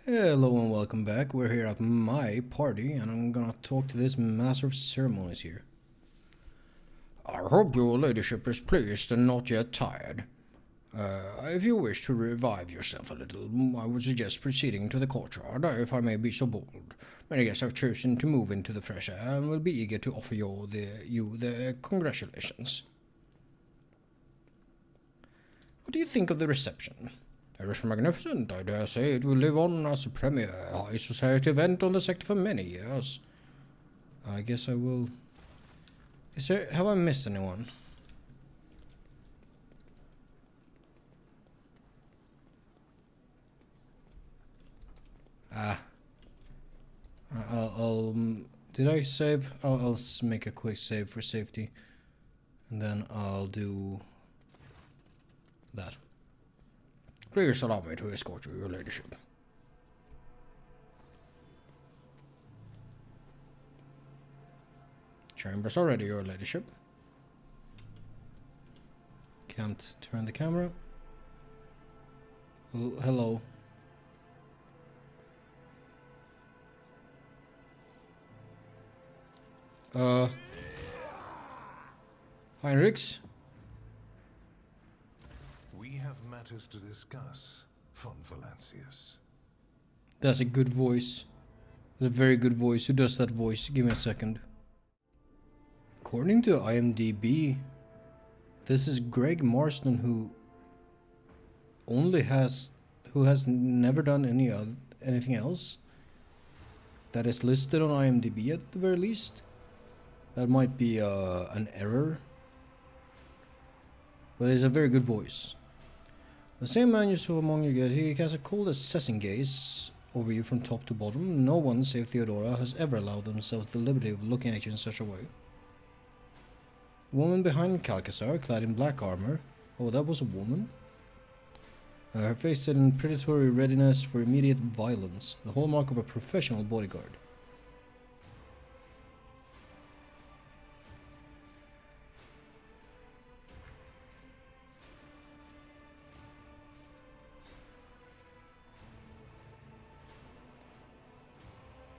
Hello and welcome back. We're here at my party and I'm gonna talk to this master of ceremonies here. I hope your ladyship is pleased and not yet tired. If you wish to revive yourself a little, I would suggest proceeding to the courtyard, if I may be so bold. Many guests have chosen to move into the fresh air and will be eager to offer you the congratulations. What do you think of the reception? It was magnificent. I dare say it will live on as a premier high society event on the sector for many years. I guess I will... Have I missed anyone? Did I save? I'll make a quick save for safety. And then I'll do... that. Please allow me to escort you, your ladyship. Chambers are ready, your ladyship. Can't turn the camera. Hello. Heinrichs? We have matters to discuss, von Valancius. That's a good voice. That's a very good voice. Who does that voice? Give me a second. According to IMDb, this is Greg Marston who has never done anything else that is listed on IMDb at the very least. That might be an error, but it's a very good voice. The same man you saw among you guys, he has a cold assessing gaze over you from top to bottom. No one save Theodora has ever allowed themselves the liberty of looking at you in such a way. The woman behind Calcasar, clad in black armor. Oh, that was a woman? Her face set in predatory readiness for immediate violence, the hallmark of a professional bodyguard.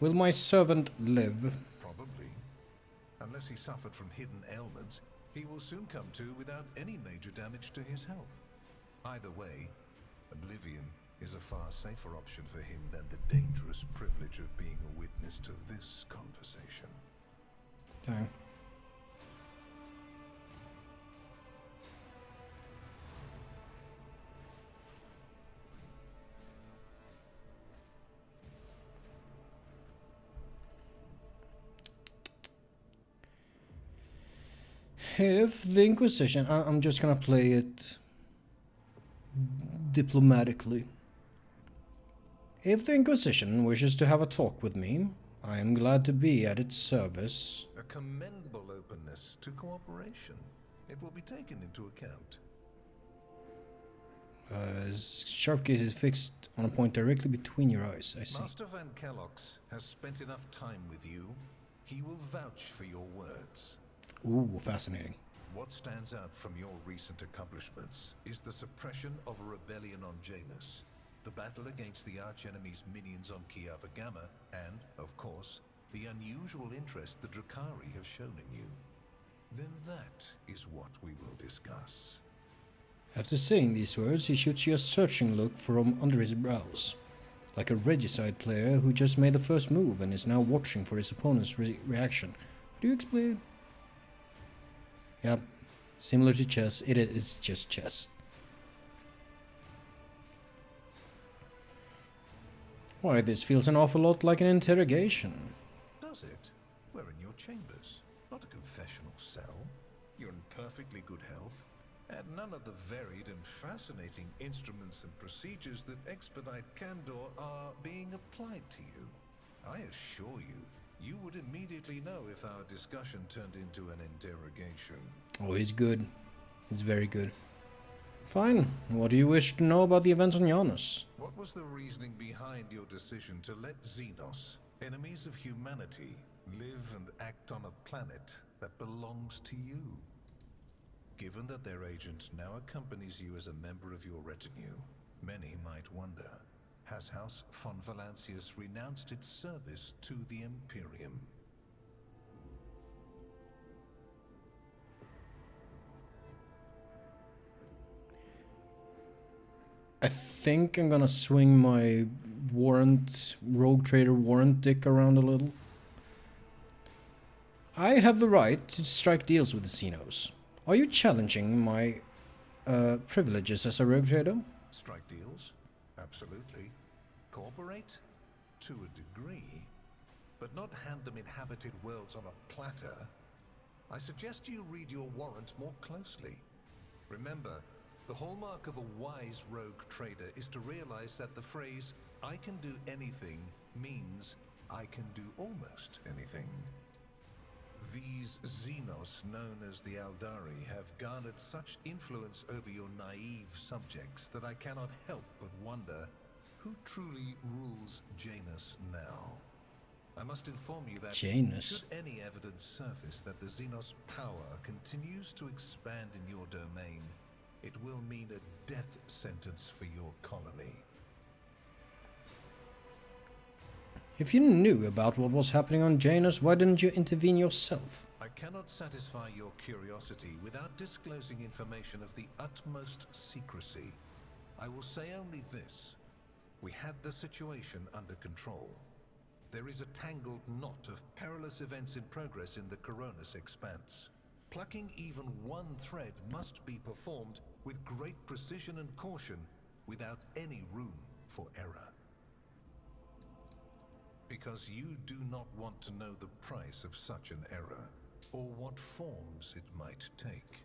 Will my servant live? Probably. Unless he suffered from hidden ailments, he will soon come to without any major damage to his health. Either way, oblivion is a far safer option for him than the dangerous privilege of being a witness to this conversation. Dang. If the Inquisition... I'm just gonna play it diplomatically. If the Inquisition wishes to have a talk with me, I am glad to be at its service. A commendable openness to cooperation. It will be taken into account. His sharp gaze is fixed on a point directly between your eyes, I see. Master Van Kellogg's has spent enough time with you. He will vouch for your words. Ooh, fascinating. What stands out from your recent accomplishments is the suppression of a rebellion on Janus, the battle against the archenemy's minions on Kiava Gamma, and, of course, the unusual interest the Drakari have shown in you. Then that is what we will discuss. After saying these words, he shoots you a searching look from under his brows, like a regicide player who just made the first move and is now watching for his opponent's reaction. How do you explain? Yep, similar to chess, it is just chess. Why, this feels an awful lot like an interrogation. Does it? We're in your chambers, not a confessional cell. You're in perfectly good health, and none of the varied and fascinating instruments and procedures that expedite candor are being applied to you. I assure you, you would immediately know if our discussion turned into an interrogation. Oh, he's good. He's very good. Fine. What do you wish to know about the events on Janus? What was the reasoning behind your decision to let Xenos, enemies of humanity, live and act on a planet that belongs to you? Given that their agent now accompanies you as a member of your retinue, many might wonder, has House von Valancius renounced its service to the Imperium. I think I'm gonna swing my rogue trader warrant dick around a little. I have the right to strike deals with the Xenos. Are you challenging my privileges as a rogue trader? Strike deals? Absolutely. Cooperate? To a degree. But not hand them inhabited worlds on a platter. I suggest you read your warrant more closely. Remember, the hallmark of a wise rogue trader is to realize that the phrase, "I can do anything," means I can do almost anything. These Xenos, known as the Aldari, have garnered such influence over your naive subjects that I cannot help but wonder who truly rules Janus now. I must inform you that Janus. should any evidence surface that the Xenos power continues to expand in your domain, it will mean a death sentence for your colony. If you knew about what was happening on Janus, why didn't you intervene yourself? I cannot satisfy your curiosity without disclosing information of the utmost secrecy. I will say only this. We had the situation under control. There is a tangled knot of perilous events in progress in the Coronis expanse. Plucking even one thread must be performed with great precision and caution, without any room for error. Because you do not want to know the price of such an error, or what forms it might take.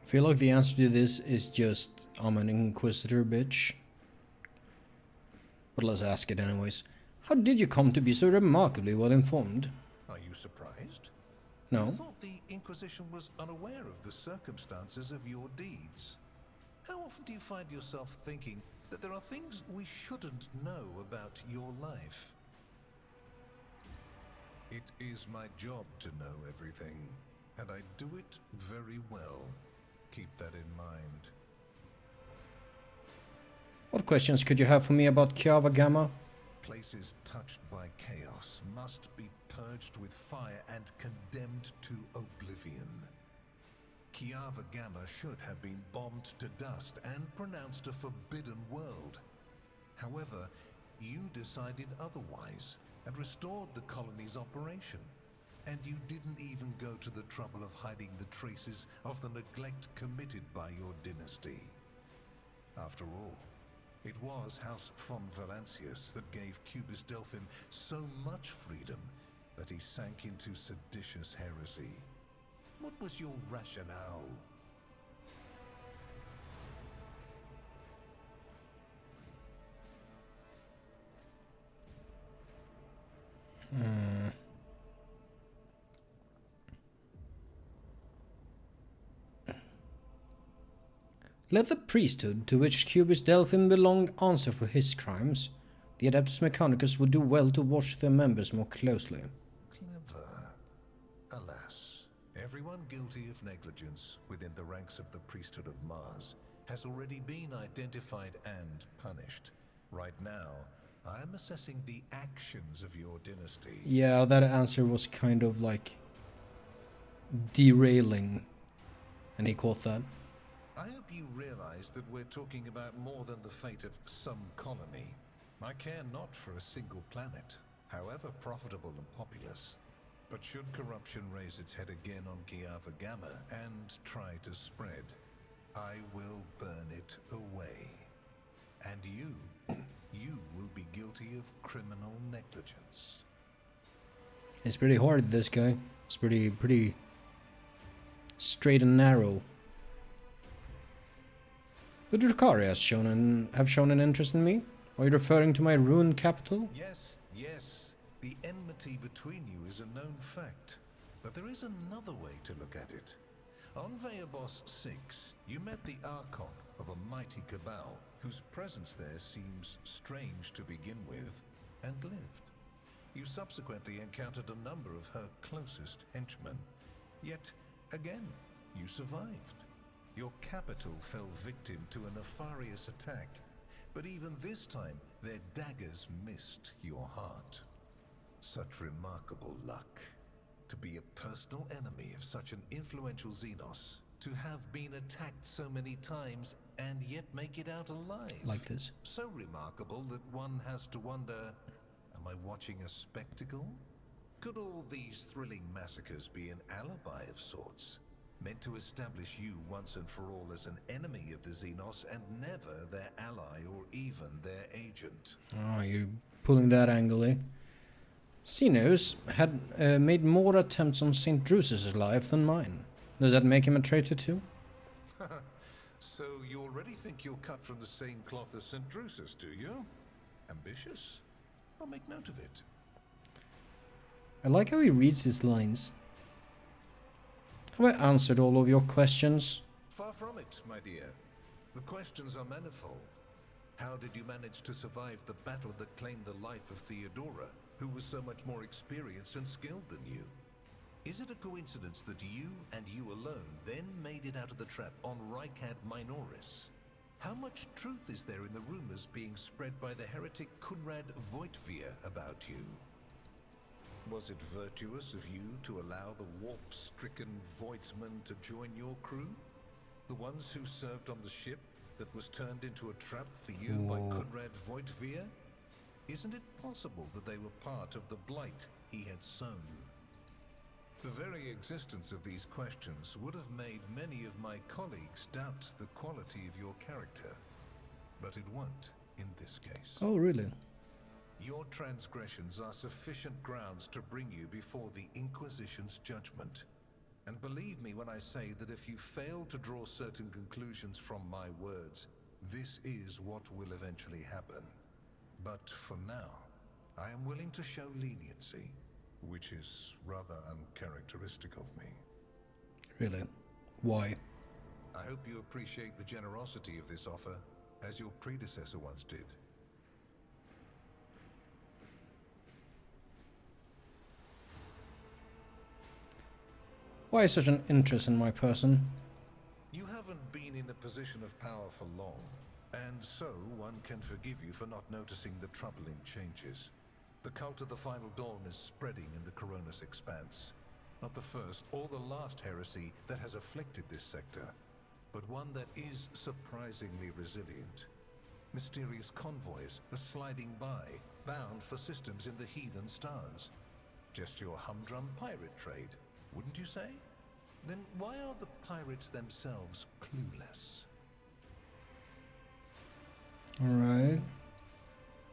I feel like the answer to this is just, I'm an Inquisitor, bitch. But let's ask it anyways. How did you come to be so remarkably well informed? Are you surprised? No. I thought the Inquisition was unaware of the circumstances of your deeds. How often do you find yourself thinking that there are things we shouldn't know about your life? It is my job to know everything, and I do it very well. Keep that in mind. What questions could you have for me about Kiava Gamma? Places touched by chaos must be purged with fire and condemned to oblivion. Kiava Gamma should have been bombed to dust and pronounced a forbidden world. However, you decided otherwise and restored the colony's operation. And you didn't even go to the trouble of hiding the traces of the neglect committed by your dynasty. After all, it was House von Valancius that gave Cubis Delphim so much freedom that he sank into seditious heresy. What was your rationale? Let the priesthood to which Cubis Delphim belonged answer for his crimes. The Adeptus Mechanicus would do well to watch their members more closely. Clever. Alas, everyone guilty of negligence within the ranks of the priesthood of Mars has already been identified and punished. Right now, I am assessing the actions of your dynasty. Yeah, that answer was kind of like derailing, and he caught that. I hope you realize that we're talking about more than the fate of some colony. I care not for a single planet, however profitable and populous. But should corruption raise its head again on Kiava Gamma and try to spread, I will burn it away. And you will be guilty of criminal negligence. It's pretty hard, this guy. It's pretty straight and narrow. The Drukhari have shown an interest in me? Are you referring to my ruined capital? Yes, yes. The enmity between you is a known fact. But there is another way to look at it. On Veabos 6, you met the Archon of a mighty cabal, whose presence there seems strange to begin with, and lived. You subsequently encountered a number of her closest henchmen. Yet, again, you survived. Your capital fell victim to a nefarious attack, But even this time, their daggers missed your heart. Such remarkable luck. To be a personal enemy of such an influential Xenos. To have been attacked so many times and yet make it out alive. Like this. So remarkable that one has to wonder, am I watching a spectacle? Could all these thrilling massacres be an alibi of sorts? Meant to establish you once and for all as an enemy of the Xenos and never their ally or even their agent. Oh, you're pulling that angle, eh? Xenos had made more attempts on St. Drusus' life than mine. Does that make him a traitor too? So you already think you're cut from the same cloth as St. Drusus, do you? Ambitious? I'll make note of it. I like how he reads his lines. Have I answered all of your questions? Far from it, my dear. The questions are manifold. How did you manage to survive the battle that claimed the life of Theodora, who was so much more experienced and skilled than you? Is it a coincidence that you and you alone then made it out of the trap on Rykad Minoris? How much truth is there in the rumors being spread by the heretic Kunrad Voitvir about you? Was it virtuous of you to allow the warp-stricken Voidsmen to join your crew? The ones who served on the ship that was turned into a trap for you by Kunrad Voitvir? Isn't it possible that they were part of the blight he had sown? The very existence of these questions would have made many of my colleagues doubt the quality of your character. But it won't in this case. Oh, really? Your transgressions are sufficient grounds to bring you before the Inquisition's judgment. And believe me when I say that if you fail to draw certain conclusions from my words, this is what will eventually happen. But for now, I am willing to show leniency, which is rather uncharacteristic of me. Really? Why? I hope you appreciate the generosity of this offer, as your predecessor once did. Why such an interest in my person? You haven't been in a position of power for long, and so one can forgive you for not noticing the troubling changes. The cult of the Final Dawn is spreading in the Coronis Expanse. Not the first or the last heresy that has afflicted this sector, but one that is surprisingly resilient. Mysterious convoys are sliding by, bound for systems in the heathen stars. Just your humdrum pirate trade, wouldn't you say? Then why are the pirates themselves clueless? Alright.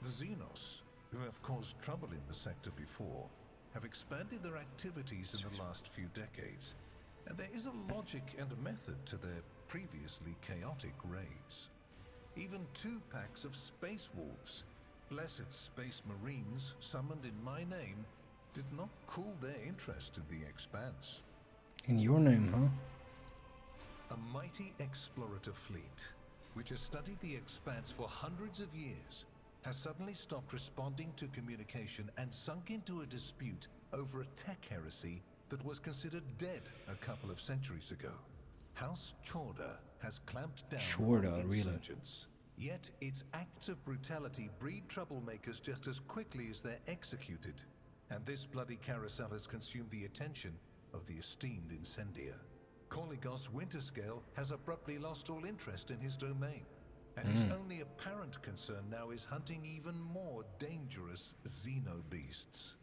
The Xenos, who have caused trouble in the sector before, have expanded their activities in the last few decades, and there is a logic and a method to their previously chaotic raids. Even 2 packs of space wolves, blessed space marines summoned in my name, did not cool their interest in the Expanse. In your name, huh? A mighty explorator fleet, which has studied the Expanse for hundreds of years, has suddenly stopped responding to communication and sunk into a dispute over a tech heresy that was considered dead a couple of centuries ago. House Chorda has clamped down on insurgents, yet its acts of brutality breed troublemakers just as quickly as they're executed. And this bloody carousel has consumed the attention of the esteemed Incendiar. Koligos Winterscale has abruptly lost all interest in his domain, and his only apparent concern now is hunting even more dangerous xenobeasts.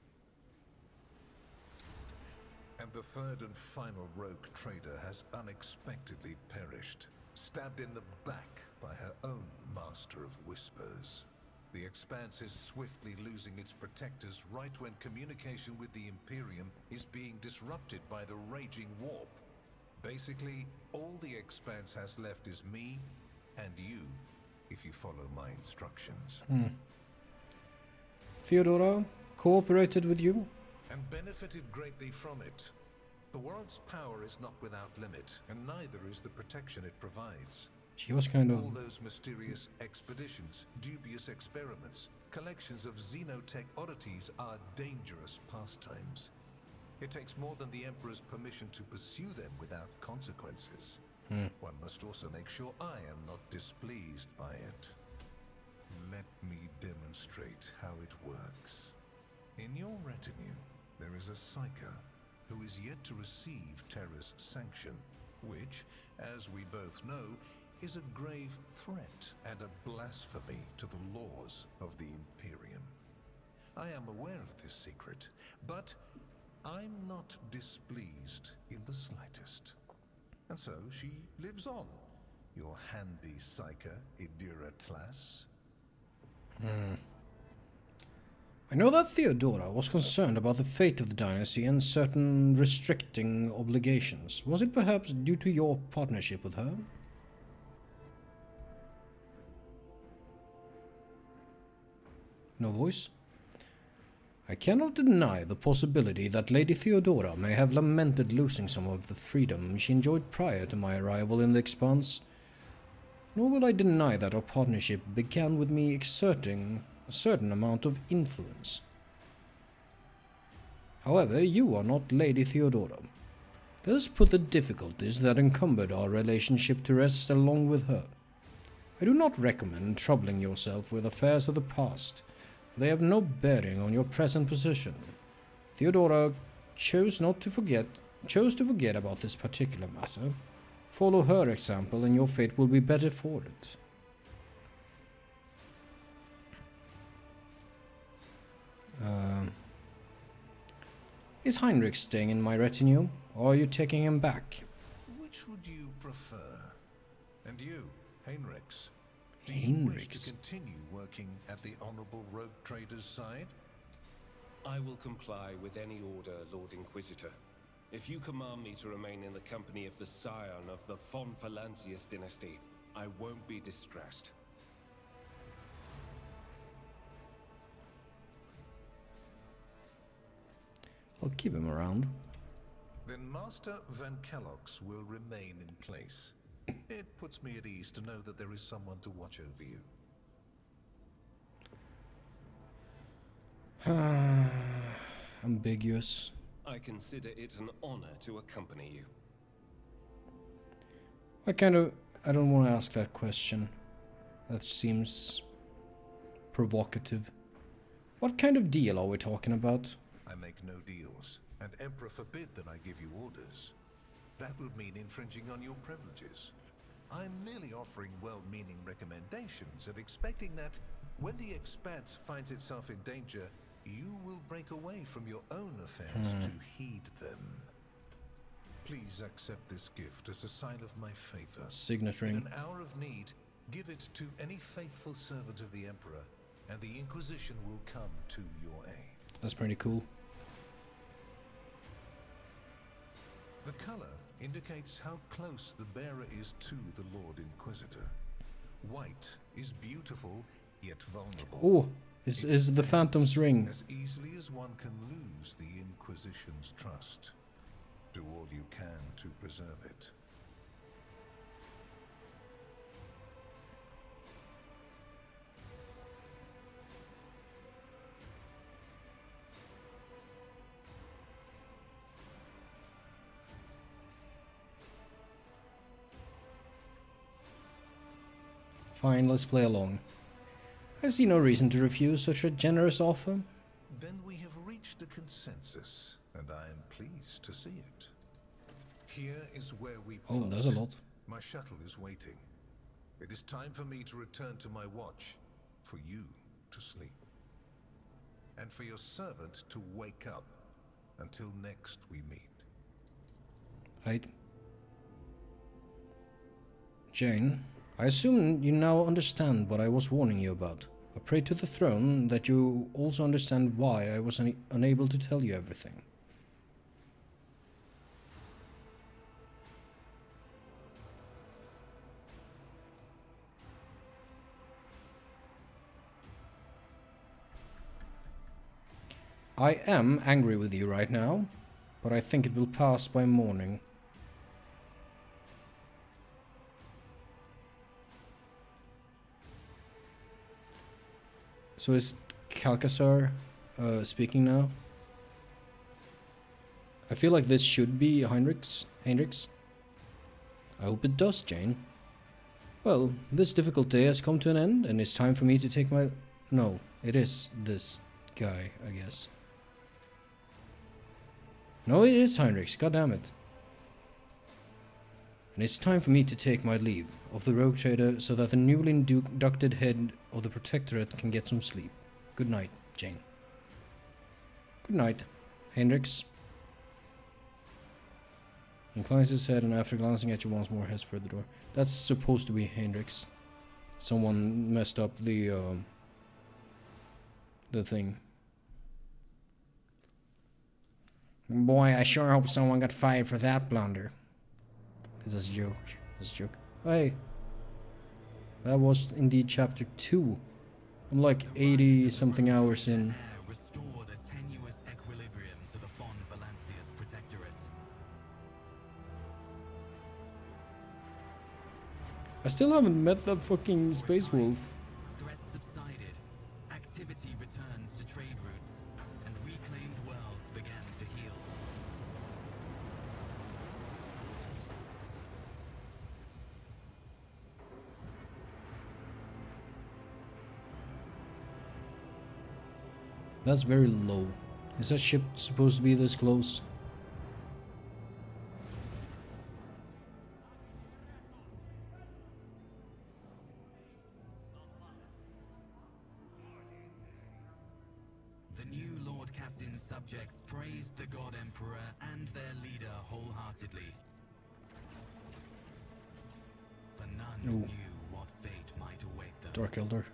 And the third and final rogue trader has unexpectedly perished, stabbed in the back by her own Master of Whispers. The Expanse is swiftly losing its protectors right when communication with the Imperium is being disrupted by the raging warp. Basically, all the Expanse has left is me and you, if you follow my instructions. Theodora cooperated with you? And benefited greatly from it. The world's power is not without limit, and neither is the protection it provides. She was kind All of... those mysterious expeditions, dubious experiments, collections of xenotech oddities are dangerous pastimes. It takes more than the Emperor's permission to pursue them without consequences. One must also make sure I am not displeased by it. Let me demonstrate how it works. In your retinue, there is a psyker who is yet to receive Terra's sanction, which, as we both know, is a grave threat and a blasphemy to the laws of the Imperium. I am aware of this secret, but I'm not displeased in the slightest. And so she lives on, your handy psyker, Idira Tlass. I know that Theodora was concerned about the fate of the dynasty and certain restricting obligations. Was it perhaps due to your partnership with her? No voice? I cannot deny the possibility that Lady Theodora may have lamented losing some of the freedom she enjoyed prior to my arrival in the Expanse. Nor will I deny that our partnership began with me exerting a certain amount of influence. However, you are not Lady Theodora. Let us put the difficulties that encumbered our relationship to rest along with her. I do not recommend troubling yourself with affairs of the past, for they have no bearing on your present position. Theodora chose to forget about this particular matter. Follow her example and your fate will be better for it. Is Heinrich staying in my retinue, or are you taking him back? Which would you prefer? And you, Heinrichs? Do you wish to continue working at the Honorable Rogue Trader's side? I will comply with any order, Lord Inquisitor. If you command me to remain in the company of the scion of the von Valancius dynasty, I won't be distressed. I'll keep him around. Then Master Van Kellogg's will remain in place. It puts me at ease to know that there is someone to watch over you. Ambiguous. I consider it an honor to accompany you. What kind of... I don't want to ask that question. That seems provocative. What kind of deal are we talking about? I make no deals, and Emperor forbid that I give you orders. That would mean infringing on your privileges. I'm merely offering well-meaning recommendations and expecting that when the Expanse finds itself in danger, you will break away from your own affairs to heed them. Please accept this gift as a sign of my favor. Signet ring. In an hour of need, give it to any faithful servant of the Emperor, and the Inquisition will come to your aid. That's pretty cool. The color indicates how close the bearer is to the Lord Inquisitor. White is beautiful, yet vulnerable. Oh, this is the Phantom's ring. As easily as one can lose the Inquisition's trust. Do all you can to preserve it. Fine, let's play along. I see no reason to refuse such a generous offer. Then we have reached a consensus, and I am pleased to see it. Here is where we Oh, plot. there's a lot. My shuttle is waiting. It is time for me to return to my watch, for you to sleep, and for your servant to wake up. Until next we meet. Right. Jane, I assume you now understand what I was warning you about. I pray to the throne that you also understand why I was unable to tell you everything. I am angry with you right now, but I think it will pass by morning. So is Calcasar speaking now? I feel like this should be Heinrichs. I hope it does, Jane. Well, this difficult day has come to an end, and it's time for me to take my... No, it is this guy, I guess. No, it is Heinrichs, goddammit. And it's time for me to take my leave of the rogue trader so that the newly inducted head of the Protectorate can get some sleep. Good night, Jane. Good night, Heinrichs. Inclines his head and after glancing at you once more heads for the door. That's supposed to be Heinrichs. Someone messed up the thing. Boy, I sure hope someone got fired for that blunder. It's a joke. It's a joke. Hey. That was indeed chapter 2. I'm like 80 something hours in. Restored a tenuous equilibrium to the Fon Valancius Protectorate. I still haven't met that fucking space wolf. Threats subsided, activity returned to trade routes, and reclaimed worlds began to heal. That's very low. Is that ship supposed to be this close? The new Lord Captain's subjects praised the God Emperor and their leader wholeheartedly. For none Ooh. knew what fate might await them. Dark Elder.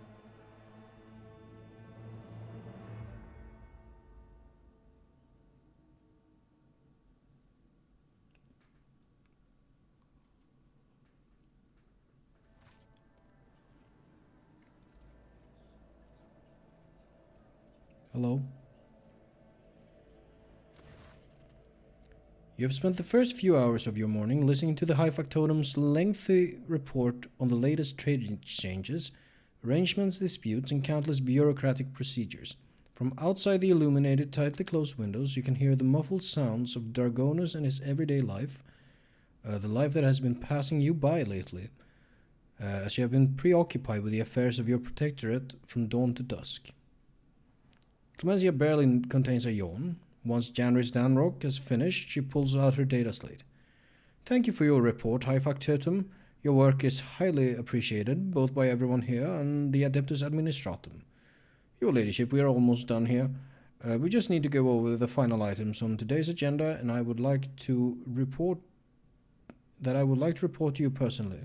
Hello? You have spent the first few hours of your morning listening to the High Factotum's lengthy report on the latest trade exchanges, arrangements, disputes, and countless bureaucratic procedures. From outside the illuminated, tightly closed windows, you can hear the muffled sounds of Dargonus and his everyday life, the life that has been passing you by lately, as you have been preoccupied with the affairs of your protectorate from dawn to dusk. Clemencia barely contains a yawn. Once Janris Danrock has finished, she pulls out her data slate. Thank you for your report, High Factotum. Your work is highly appreciated, both by everyone here and the Adeptus Administratum. Your Ladyship, we are almost done here. We just need to go over the final items on today's agenda, and I would like to report to you personally.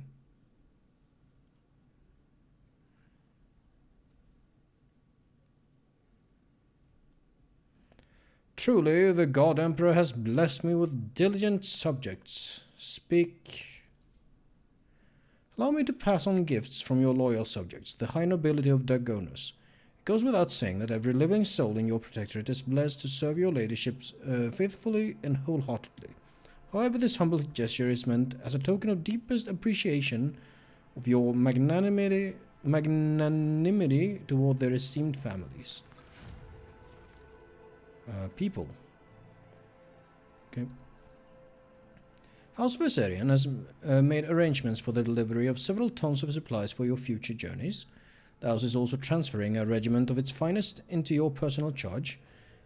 Truly, the God Emperor has blessed me with diligent subjects. Speak. Allow me to pass on gifts from your loyal subjects, the high nobility of Dargonus. It goes without saying that every living soul in your protectorate is blessed to serve your ladyships faithfully and wholeheartedly. However, this humble gesture is meant as a token of deepest appreciation of your magnanimity toward their esteemed families. People. Okay. House Viserion has made arrangements for the delivery of several tons of supplies for your future journeys. The house is also transferring a regiment of its finest into your personal charge.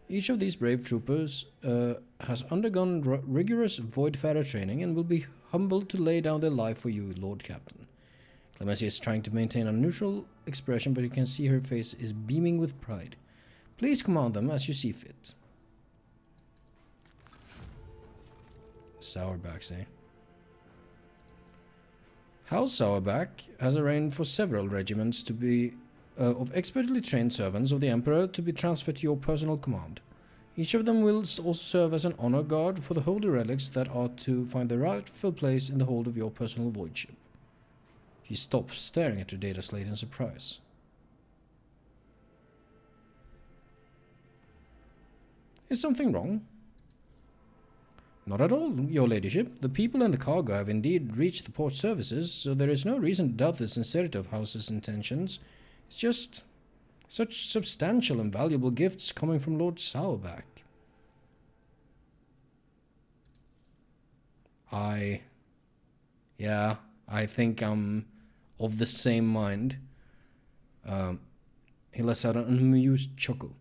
Each of these brave troopers has undergone rigorous Voidfarer training and will be humbled to lay down their life for you, Lord Captain. Clemencia is trying to maintain a neutral expression, but you can see her face is beaming with pride. Please command them as you see fit. Sauerbachs, eh? House Sauerbach has arranged for several regiments to be of expertly trained servants of the Emperor to be transferred to your personal command. Each of them will also serve as an honor guard for the holy relics that are to find their rightful place in the hold of your personal void ship. She stops, staring at her data slate in surprise. Is something wrong? Not at all, your ladyship. The people and the cargo have indeed reached the port services, so there is no reason to doubt the sincerity of House's intentions. It's just such substantial and valuable gifts coming from Lord Sauerbach. I think I'm of the same mind. He lets out an amused chuckle.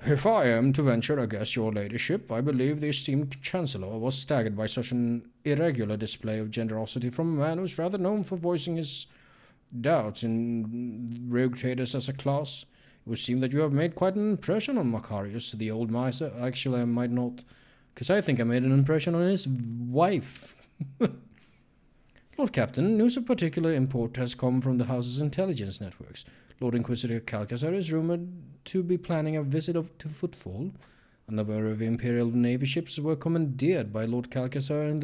If I am to venture a guess, your ladyship, I believe the esteemed Chancellor was staggered by such an irregular display of generosity from a man who is rather known for voicing his doubts in rogue traders as a class. It would seem that you have made quite an impression on Macarius, the old miser. Actually, I might not, because I think I made an impression on his wife. Lord Captain, news of particular import has come from the house's intelligence networks. Lord Inquisitor Calcasar is rumored to be planning a visit to Footfall. A number of Imperial Navy ships were commandeered by Lord Calcasar, and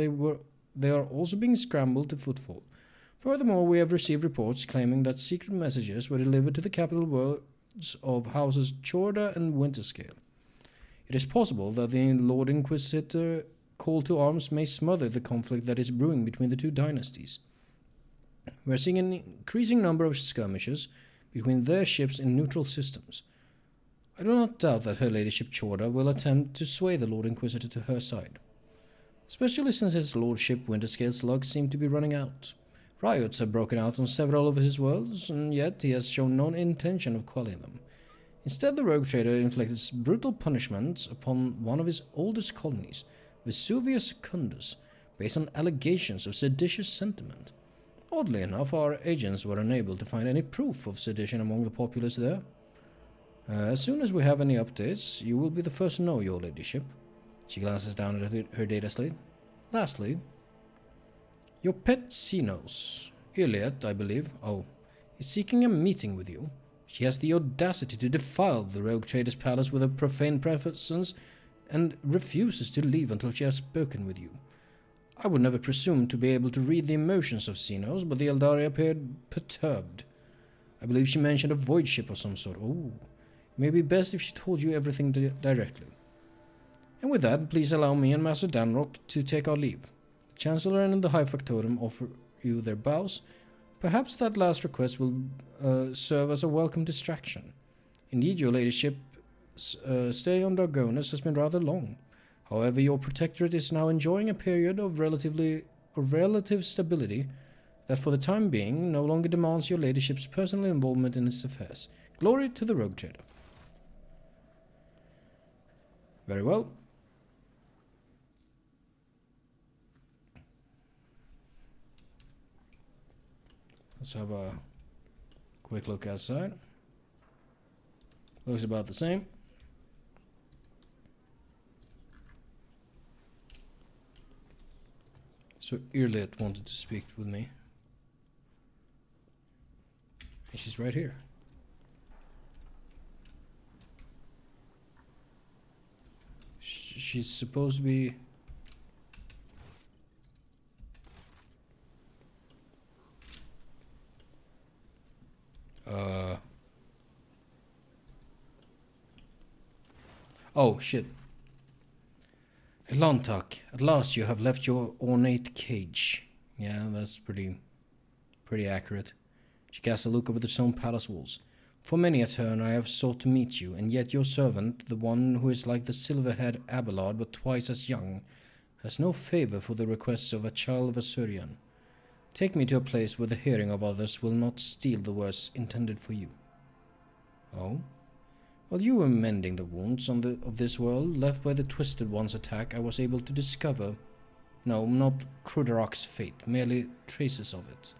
they are also being scrambled to Footfall. Furthermore, we have received reports claiming that secret messages were delivered to the capital worlds of houses Chorda and Winterscale. It is possible that the Lord Inquisitor call to arms may smother the conflict that is brewing between the two dynasties. We are seeing an increasing number of skirmishes between their ships in neutral systems. I do not doubt that Her Ladyship Chorda will attempt to sway the Lord Inquisitor to her side, especially since his Lordship Winterscale's luck seem to be running out. Riots have broken out on several of his worlds, and yet he has shown no intention of quelling them. Instead, the rogue trader inflicted brutal punishments upon one of his oldest colonies, Vesuvius Secundus, based on allegations of seditious sentiment. Oddly enough, our agents were unable to find any proof of sedition among the populace there. As soon as we have any updates, you will be the first to know, your ladyship. She glances down at her data slate. Lastly, your pet Xenos, Iliad, I believe, is seeking a meeting with you. She has the audacity to defile the rogue trader's palace with her profane presence and refuses to leave until she has spoken with you. I would never presume to be able to read the emotions of Xenos, but the Eldari appeared perturbed. I believe she mentioned a void ship of some sort. It may be best if she told you everything directly. And with that, please allow me and Master Danrock to take our leave. The Chancellor and the High Factotum offer you their bows. Perhaps that last request will serve as a welcome distraction. Indeed, your ladyship's stay on Dargonus has been rather long. However, your protectorate is now enjoying a period of relative stability that for the time being no longer demands your ladyship's personal involvement in its affairs. Glory to the rogue trader. Very well. Let's have a quick look outside. Looks about the same. So Irlet wanted to speak with me. And she's right here. She's supposed to be... Oh, shit. Elantak, at last you have left your ornate cage. Yeah, that's pretty accurate. She casts a look over the stone palace walls. For many a turn I have sought to meet you, and yet your servant, the one who is like the silver-haired Abelard but twice as young, has no favor for the requests of a child of Assyrian. Take me to a place where the hearing of others will not steal the words intended for you. Oh? While you were mending the wounds of this world left by the Twisted One's attack, I was able to discover... No, not Krudarok's fate, merely traces of it.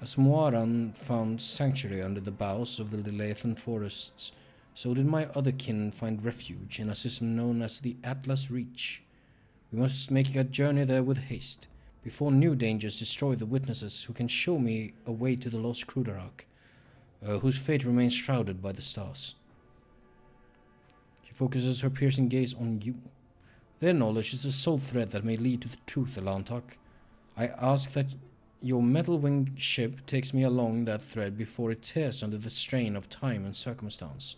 As Moaran found sanctuary under the boughs of the Lelathan forests, so did my other kin find refuge in a system known as the Atlas Reach. We must make a journey there with haste, before new dangers destroy the witnesses who can show me a way to the lost Krudarok, whose fate remains shrouded by the stars. She focuses her piercing gaze on you. Their knowledge is the sole thread that may lead to the truth, Elantok. I ask that your metal-winged ship takes me along that thread before it tears under the strain of time and circumstance.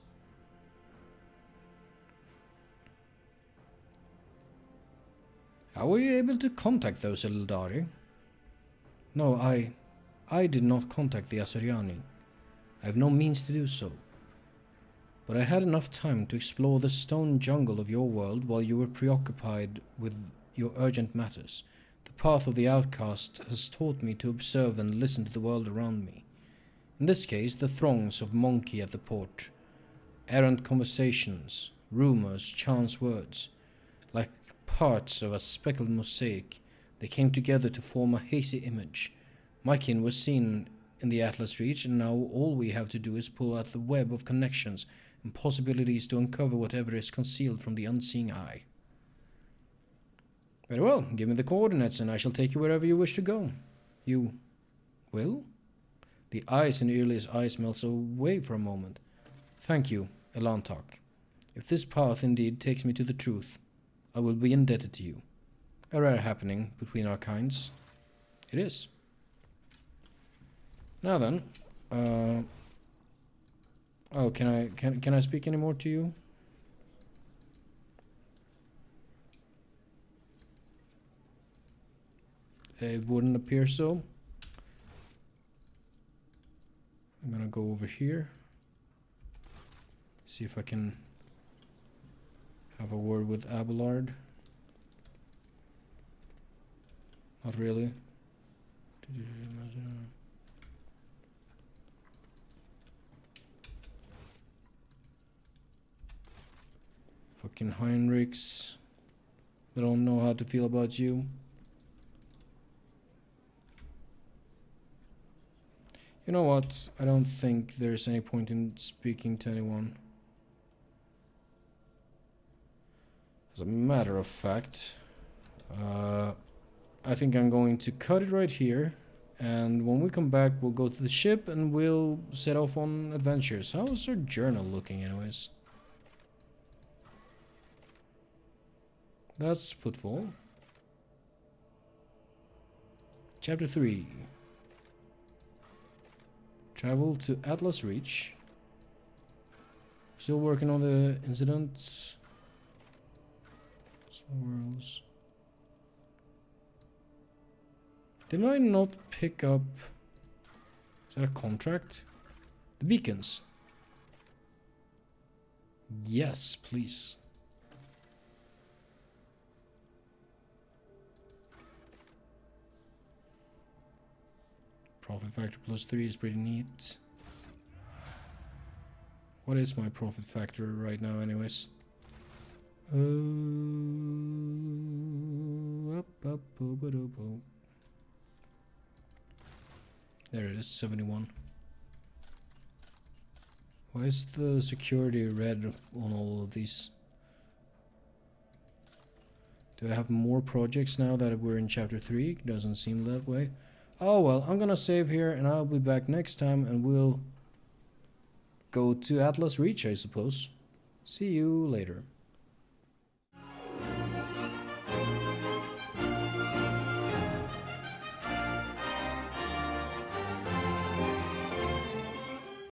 How were you able to contact those Eldari? No, I did not contact the Asuryani. I have no means to do so. But I had enough time to explore the stone jungle of your world while you were preoccupied with your urgent matters. The path of the outcast has taught me to observe and listen to the world around me. In this case, the throngs of monkey at the port, errant conversations, rumors, chance words, like parts of a speckled mosaic, they came together to form a hazy image. My kin was seen in the Atlas Reach, and now all we have to do is pull out the web of connections and possibilities to uncover whatever is concealed from the unseeing eye. Very well, give me the coordinates and I shall take you wherever you wish to go. You will? The ice in Early's eyes melts away for a moment. Thank you, Elantok. If this path indeed takes me to the truth, I will be indebted to you. A rare happening between our kinds. It is. Now then, oh, can I speak any more to you? It wouldn't appear so. I'm gonna go over here. See if I can have a word with Abelard. Not really. Fucking Heinrichs. I don't know how to feel about you. You know what? I don't think there's any point in speaking to anyone. As a matter of fact, I think I'm going to cut it right here. And when we come back, we'll go to the ship and we'll set off on adventures. How's our journal looking anyways? That's footfall. Chapter 3. Travel to Atlas Reach. Still working on the incidents. Worlds. Did I not pick up... Is that a contract? The beacons. Yes, please. Profit factor +3 is pretty neat. What is my profit factor right now anyways? There it is, 71. Why is the security red on all of these? Do I have more projects now that we're in chapter 3? Doesn't seem that way. Oh well, I'm gonna save here and I'll be back next time and we'll go to Atlas Reach, I suppose. See you later.